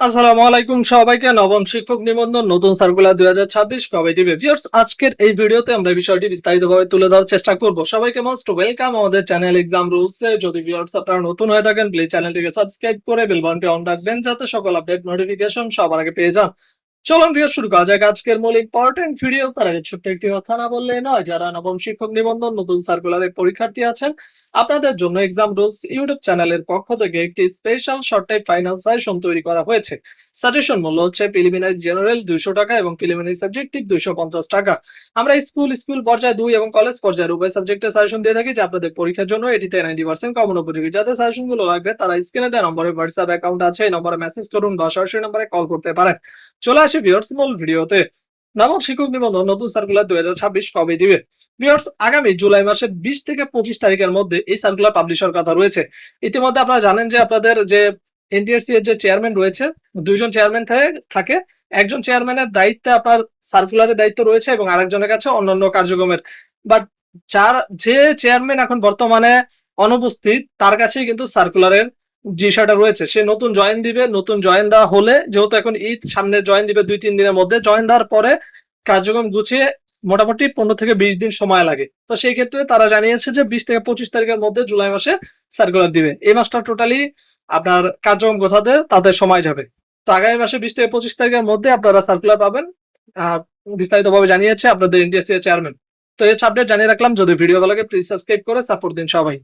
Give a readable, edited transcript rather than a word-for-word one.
আসসালামু আলাইকুম সবাইকে। নবম শিক্ষক নিবন্ধন নতুন সার্কুলার 2026 কবে দিবে? ভিউয়ার্স, আজকের এই ভিডিওতে আমরা বিষয়টি বিস্তারিতভাবে তুলে ধরার চেষ্টা করব। সবাইকে মোস্ট ওয়েলকাম আমাদের চ্যানেল এক্সাম রুলস এ। যদি ভিউয়ার্স আপনারা নতুন হয়ে থাকেন, প্লিজ চ্যানেলটিকে সাবস্ক্রাইব করে বেল বাটনটি অন রাখবেন যাতে সকল আপডেট নোটিফিকেশন সবার আগে পেয়ে যান। চলুন ভিউয়ার্স, শুরু করা যাক আজকের মূল ইম্পর্টেন্ট ভিডিও। তার আগে ছোট্ট একটি কথা না বললেই নয়, যারা নবম শিক্ষক নিবন্ধন নতুন সার্কুলারের পরীক্ষার্থী আছেন, আপনাদের জন্য এক্সাম রুলস ইউটিউব চ্যানেলের পক্ষ থেকে একটি special short type final suggestion তৈরি করা হয়েছে। সাজেশন মূল্য হচ্ছে প্রিলিমিনারি জেনারেল 200 টাকা এবং প্রিলিমিনারি সাবজেক্টিভ 250 টাকা। আমরা স্কুল পর্যায়ে 2 এবং কলেজ পর্যায়ের উভয় সাবজেক্টে সাজেশন দিয়ে থাকি, যা আপনাদের পরীক্ষার জন্য এটিতে 90% কমন উপযোগী। যাদের সাজেশন গুলো লাগবে তারা স্ক্রিনে দেওয়া নম্বরে হোয়াটসঅ্যাপ অ্যাকাউন্ট আছে, এই নম্বরে মেসেজ করুন বা সরাসরি নম্বরে কল করতে পারেন। চলে আসি ভিউয়ার্স মূল ভিডিওতে। নবম শিক্ষক নিবন্ধন নতুন সার্কুলার 2026 কবে দিবে? ভিউয়ার্স, আগামী জুলাই মাসের 20 থেকে 25 তারিখের মধ্যে এই সার্কুলার পাবলিশ হওয়ার কথা রয়েছে। ইতিমধ্যে আপনারা জানেন যে আপনাদের যে এনটিআরসি এর যে চেয়ারম্যান রয়েছে, দুইজন চেয়ারম্যান থাকে। একজন চেয়ারম্যানের দায়িত্বে আপনার সার্কুলারের দায়িত্ব রয়েছে এবং আরেকজনের কাছে অন্যান্য কার্যক্রমের। বাট যে চেয়ারম্যান এখন বর্তমানে অনুপস্থিত, তার কাছেই কিন্তু সার্কুলারের বিষয়টা রয়েছে। সে নতুন জয়েন দিবে, নতুন জয়েন দেওয়া হলে, যেহেতু এখন ঈদ সামনে, জয়েন দিবে 2-3 দিনের মধ্যে। জয়েন দেওয়ার পরে কার্যক্রম গুছিয়ে মোটামুটি 15 থেকে 20 দিন সময় লাগে। তো সেই ক্ষেত্রে তারা জানিয়েছে যে 20 থেকে 25 তারিখের মধ্যে জুলাই মাসে সার্কুলার দিবে। এই মাসটা টোটালি আপনার কার্যক্রম গোছাতে তাদের সময় যাবে। তো আগামী মাসে 20 থেকে 25 তারিখের মধ্যে আপনারা সার্কুলার পাবেন। বিস্তারিতভাবে জানিয়েছে আপনাদের এনটিএসসি এর চেয়ারম্যান। তো এই আপডেট জানিয়ে রাখলাম। যদি ভিডিও ভালো লাগে প্লিজ সাবস্ক্রাইব করে সাপোর্ট দিন সবাই।